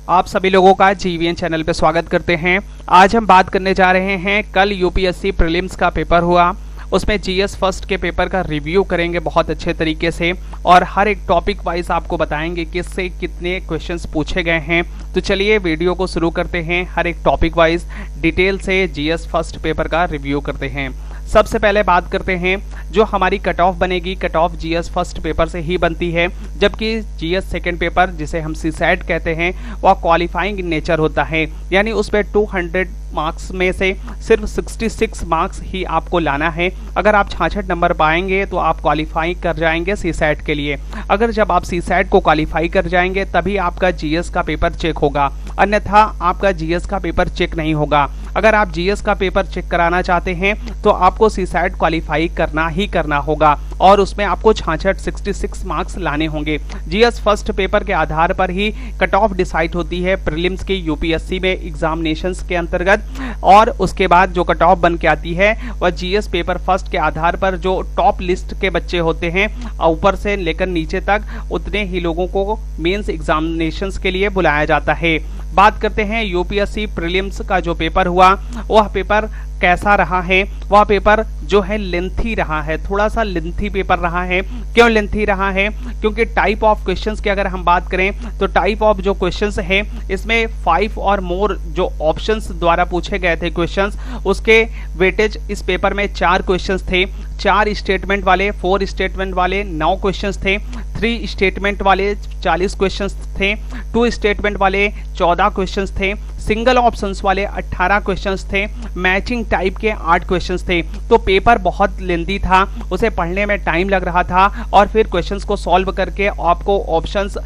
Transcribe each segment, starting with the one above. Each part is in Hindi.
आप सभी लोगों का जीवीएन चैनल पे स्वागत करते हैं। आज हम बात करने जा रहे हैं, कल यूपीएससी प्रीलिम्स का पेपर हुआ, उसमें जीएस फर्स्ट के पेपर का रिव्यू करेंगे बहुत अच्छे तरीके से और हर एक टॉपिक वाइज आपको बताएंगे किससे कितने क्वेश्चंस पूछे गए हैं। तो चलिए वीडियो को शुरू करते हैं, हर एक टॉपिक वाइज डिटेल से जीएस फर्स्ट पेपर का रिव्यू करते हैं। सबसे पहले बात करते हैं जो हमारी कट ऑफ बनेगी, cut off GS first paper से ही बनती है, जबकि जीएस सेकंड पेपर जिसे हम सीसैट कहते हैं वह क्वालिफाइंग इन नेचर होता है, यानी उसमें 200 मार्क्स में से सिर्फ 66 मार्क्स ही आपको लाना है। अगर आप 66 नंबर पाएंगे तो आप क्वालिफाई कर जाएंगे सीसैट के लिए। अगर जब आप सीसैट को क्वालिफाई कर जाएंगे तभी आपका जीएस का पेपर चेक होगा, अन्यथा आपका जीएस का पेपर चेक नहीं होगा। अगर आप जीएस का पेपर चेक कराना चाहते हैं तो आपको सीसैट क्वालिफाई करना ही करना होगा और उसमें आपको 66 मार्क्स लाने होंगे। जीएस फर्स्ट पेपर के आधार पर ही कट ऑफ डिसाइड होती है प्रीलिम्स के यूपीएससी में एग्जामिनेशंस के अंतर्गत, और उसके बाद जो कट ऑफ बन के आती है वह जीएस पेपर फर्स्ट के आधार पर जो टॉप लिस्ट के बच्चे होते हैं ऊपर से लेकर नीचे तक उतने ही लोगों को मेंस एग्जामिनेशंस के लिए बुलाया जाता है। बात करते हैं यूपीएससी प्रीलिम्स का जो पेपर हुआ वह पेपर कैसा रहा है। वह पेपर जो है लेंथी रहा है, थोड़ा सा लेंथी पेपर रहा है। क्यों लेंथी रहा है? क्योंकि टाइप ऑफ क्वेश्चंस की अगर हम बात करें तो टाइप ऑफ जो क्वेश्चंस है इसमें 5 और मोर जो ऑप्शंस द्वारा पूछे गए थे क्वेश्चंस, उसके वेटेज इस पेपर में 4 क्वेश्चंस थे। 4 स्टेटमेंट वाले, 4 स्टेटमेंट वाले 9 क्वेश्चंस थे, 3 स्टेटमेंट वाले 40 क्वेश्चंस थे, 2 स्टेटमेंट वाले 14 क्वेश्चंस थे, सिंगल ऑप्शंस वाले 18 क्वेश्चंस थे, मैचिंग टाइप के 8 क्वेश्चंस थे। तो पेपर बहुत लेंदी था, उसे पढ़ने में टाइम लग रहा था और फिर क्वेश्चंस को सॉल्व करके आपको ऑप्शंस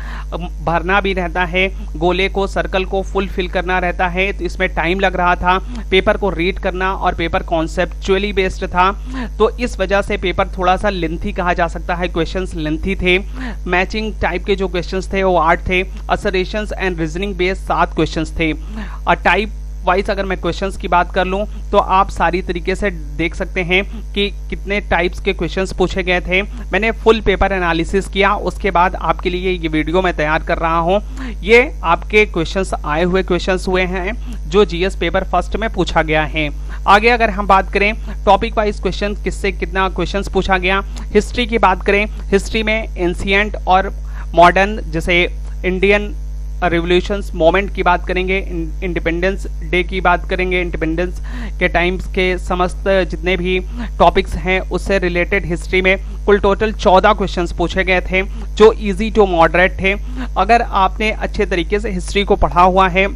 भरना भी रहता है, गोले को सर्कल को फुल फिल करना रहता है, तो इसमें टाइम लग रहा था। पेपर को रीड करना और पेपर कॉन्सेप्चुअली बेस्ड था, तो इस वजह से पेपर थोड़ा सा लेंथी कहा जा सकता है। क्वेश्चंस लेंथी थे। मैचिंग टाइप के जो क्वेश्चंस थे वो 8 थे, असरेशंस एंड रीजनिंग बेस्ड 7 क्वेश्चंस थे। और टाइप वाइज अगर मैं क्वेश्चंस की बात कर लूं तो आप सारी तरीके से देख सकते हैं कि कितने टाइप्स के क्वेश्चंस पूछे गए थे। मैंने फुल पेपर एनालिसिस किया, उसके बाद आपके लिए ये वीडियो मैं तैयार कर रहा हूं। ये आपके क्वेश्चंस आए हुए क्वेश्चंस हुए हैं जो जीएस पेपर फर्स्ट में पूछा गया है। आगे अगर हम बात करें टॉपिक वाइज क्वेश्चन किससे कितना क्वेश्चंस पूछा गया, हिस्ट्री की बात करें, हिस्ट्री में एंशिएंट और मॉडर्न जैसे इंडियन रिवोल्यूशंस मोमेंट की बात करेंगे, इंडिपेंडेंस डे की बात करेंगे, इंडिपेंडेंस के टाइम्स के समस्त जितने भी टॉपिक्स हैं उससे रिलेटेड हिस्ट्री में कुल टोटल 14 क्वेश्चंस पूछे गए थे जो इजी टू मॉडरेट थे। अगर आपने अच्छे तरीके से हिस्ट्री को पढ़ा हुआ है,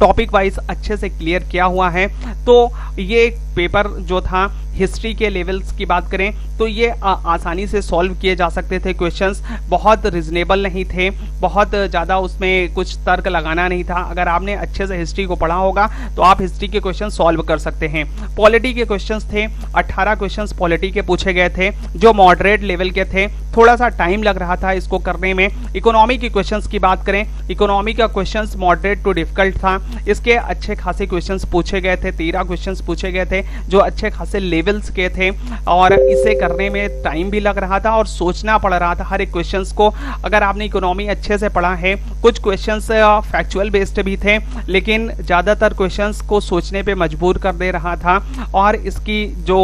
टॉपिक वाइज अच्छे से क्लियर किया हुआ है, तो ये पेपर जो था हिस्ट्री के लेवल्स की बात करें तो ये आसानी से सॉल्व किए जा सकते थे। क्वेश्चंस बहुत रिजनेबल नहीं थे, बहुत ज़्यादा उसमें कुछ तर्क लगाना नहीं था। अगर आपने अच्छे से हिस्ट्री को पढ़ा होगा तो आप हिस्ट्री के क्वेश्चन सॉल्व कर सकते हैं। पॉलिटी के क्वेश्चंस थे, 18 क्वेश्चंस पॉलिटी के पूछे गए थे जो मॉडरेट लेवल के थे, थोड़ा सा टाइम लग रहा था इसको करने में। इकोनॉमी के क्वेश्चंस की बात करें, इकोनॉमी का क्वेश्चंस मॉडरेट टू डिफिकल्ट था, इसके अच्छे खासे क्वेश्चंस पूछे गए थे, 13 क्वेश्चंस पूछे गए थे जो अच्छे खासे लेवल्स के थे और इसे करने में टाइम भी लग रहा था और सोचना पड़ रहा था हर एक क्वेश्चंस को। अगर आपने इकोनॉमी अच्छे से पढ़ा है, कुछ क्वेश्चंस फैक्चुअल बेस्ड भी थे लेकिन ज्यादातर क्वेश्चंस को सोचने पे मजबूर कर दे रहा था और इसकी जो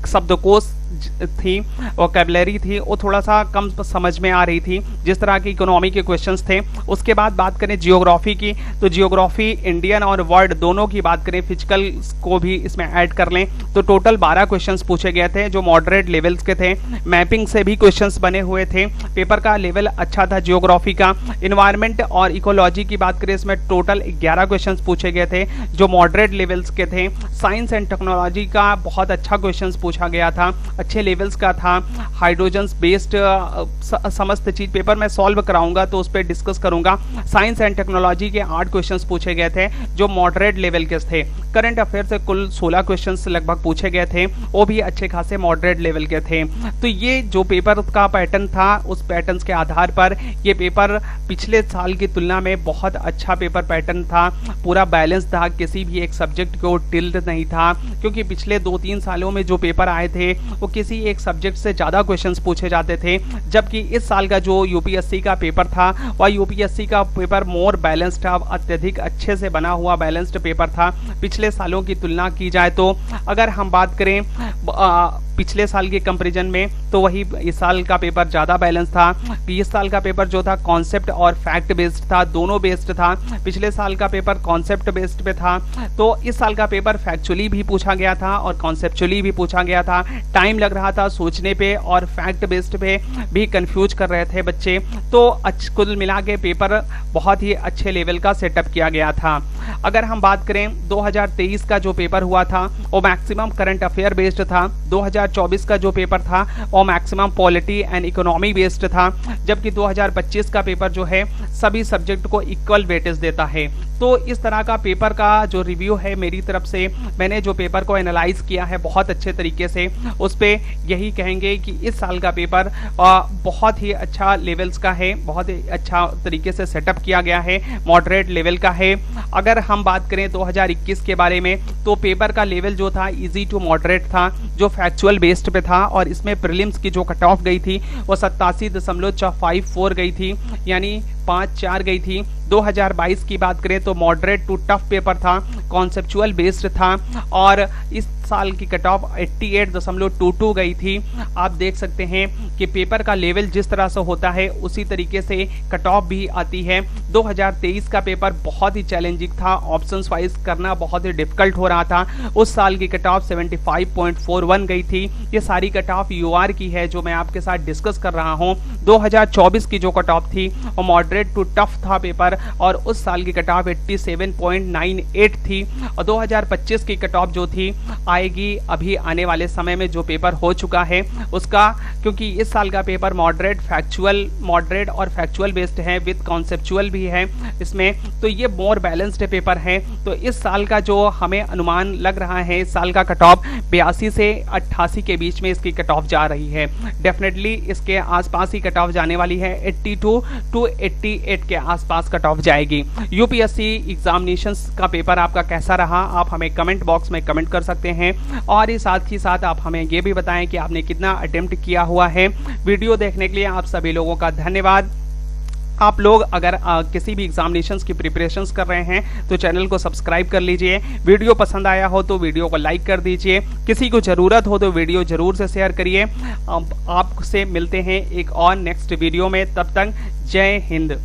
शब्दकोश थी, वोकैबुलरी थी, वो थोड़ा सा कम समझ में आ रही थी जिस तरह की इकोनॉमी के क्वेश्चंस थे। उसके बाद बात करें जियोग्राफी की तो जियोग्राफी इंडियन और वर्ल्ड दोनों की बात करें, फिजिकल को भी इसमें ऐड कर लें तो टोटल 12 क्वेश्चंस पूछे गए थे जो मॉडरेट लेवल्स के थे। मैपिंग से भी क्वेश्चंस बने हुए थे, पेपर का लेवल अच्छा था जियोग्राफी का। इन्वायरमेंट और इकोलॉजी की बात करें इसमें टोटल 11 क्वेश्चंस पूछे गए थे जो मॉडरेट लेवल्स के थे। साइंस एंड टेक्नोलॉजी का बहुत अच्छा क्वेश्चंस पूछा गया था, अच्छे लेवल्स का था। हाइड्रोजन बेस्ड समस्त चीज पेपर में सॉल्व कराऊंगा तो उस पर डिस्कस करूंगा। साइंस एंड टेक्नोलॉजी के 8 क्वेश्चंस पूछे गए थे जो मॉडरेट लेवल के थे। करंट अफेयर से कुल 16 क्वेश्चंस लगभग पूछे गए थे, वो भी अच्छे खासे मॉडरेट लेवल के थे। तो ये जो पेपर का पैटर्न था उस पैटर्न के आधार पर ये पेपर पिछले साल की तुलना में बहुत अच्छा पेपर पैटर्न था, पूरा बैलेंस था, किसी भी एक सब्जेक्ट को टिल्ड नहीं था, क्योंकि पिछले 2-3 सालों में जो पेपर आए थे वो वो किसी एक सब्जेक्ट से ज़्यादा क्वेश्चंस पूछे जाते थे, जबकि इस साल का जो यूपीएससी का पेपर था वह यूपीएससी का पेपर मोर बैलेंस्ड था, अत्यधिक अच्छे से बना हुआ बैलेंस्ड पेपर था पिछले सालों की तुलना की जाए तो। अगर हम बात करें पिछले साल के कंपैरिजन में तो वही इस साल का पेपर ज़्यादा बैलेंस था। इस साल का पेपर जो था कॉन्सेप्ट और फैक्ट बेस्ड था, दोनों बेस्ड था। पिछले साल का पेपर कॉन्सेप्ट बेस्ड पे था, तो इस साल का पेपर फैक्चुअली भी पूछा गया था और कॉन्सेप्चुअली भी पूछा गया था। टाइम लग रहा था सोचने पे और फैक्ट बेस्ड पे भी कंफ्यूज कर रहे थे बच्चे। तो कुल मिला के पेपर बहुत ही अच्छे लेवल का सेटअप किया गया था। अगर हम बात करें 2023 का जो पेपर हुआ था वो मैक्सिमम करंट अफेयर बेस्ड था। 2024 का जो पेपर था वो maximum polity and economy based था, जबकि 2025 का पेपर जो है सभी सब्जेक्ट को इक्वल वेटेज देता है। तो इस तरह का पेपर का जो रिव्यू है मेरी तरफ से, मैंने जो पेपर को एनालाइज किया है बहुत अच्छे तरीके से, उस पे यही कहेंगे कि इस साल का पेपर बहुत ही अच्छा लेवल्स का है, बहुत ही अच्छा तरीके से सेटअप किया गया है, मॉडरेट लेवल का है। अगर हम बात करें 2021 के बारे में तो पेपर का लेवल जो था इजी टू मॉडरेट था, जो फैक्चुअल बेस्ड पे था, और इसमें प्रीलिम्स की जो कट ऑफ गई थी वो 87.54 गई थी, यानी 5-4 गई थी। 2022 की बात करें तो मॉडरेट टू टफ पेपर था, कॉन्सेप्चुअल बेस्ड था, और इस साल की कट ऑफ 88.22 गई थी। आप देख सकते हैं कि पेपर का लेवल जिस तरह से होता है उसी तरीके से कट ऑफ भी आती है। 2023 का पेपर बहुत ही चैलेंजिंग था, ऑप्शंस वाइज करना बहुत ही डिफिकल्ट हो रहा था। उस साल की कट ऑफ 75.41 गई थी। ये सारी कट ऑफ यूआर की है जो मैं आपके साथ डिस्कस कर रहा हूँ। 2024 की जो कट ऑफ थी वो मॉडरेट टू टफ था पेपर, और उस साल की कट ऑफ 87.98 थी। और 2025 की कट ऑफ जो थी आएगी अभी आने वाले समय में, जो पेपर हो चुका है उसका, क्योंकि इस साल का पेपर मॉडरेट और फैक्चुअल बेस्ड है, विद कॉन्सेप्चुअल भी है इसमें, तो ये मोर बैलेंस्ड पेपर है। तो इस साल का जो हमें अनुमान लग रहा है, इस साल का कट ऑफ 82 से 88 के बीच में इसकी कट ऑफ जा रही है। डेफिनेटली इसके आसपास ही कट ऑफ जाने वाली है, 82 टू 88 के आसपास कट ऑफ जाएगी। यूपीएससी एग्जामिनेशंस का पेपर आपका कैसा रहा, आप हमें कमेंट बॉक्स में कमेंट कर सकते हैं, और इस साथ ही साथ आप हमें ये भी बताएं कि आपने कितना अटेम्प्ट किया हुआ है। वीडियो देखने के लिए आप सभी लोगों का धन्यवाद। आप लोग अगर किसी भी एग्जामिनेशंस की प्रिपरेशंस कर रहे हैं तो चैनल को सब्सक्राइब कर लीजिए। वीडियो पसंद आया हो तो वीडियो को लाइक कर दीजिए। किसी को ज़रूरत हो तो वीडियो ज़रूर से शेयर करिए। आपसे मिलते हैं एक और नेक्स्ट वीडियो में, तब तक जय हिंद।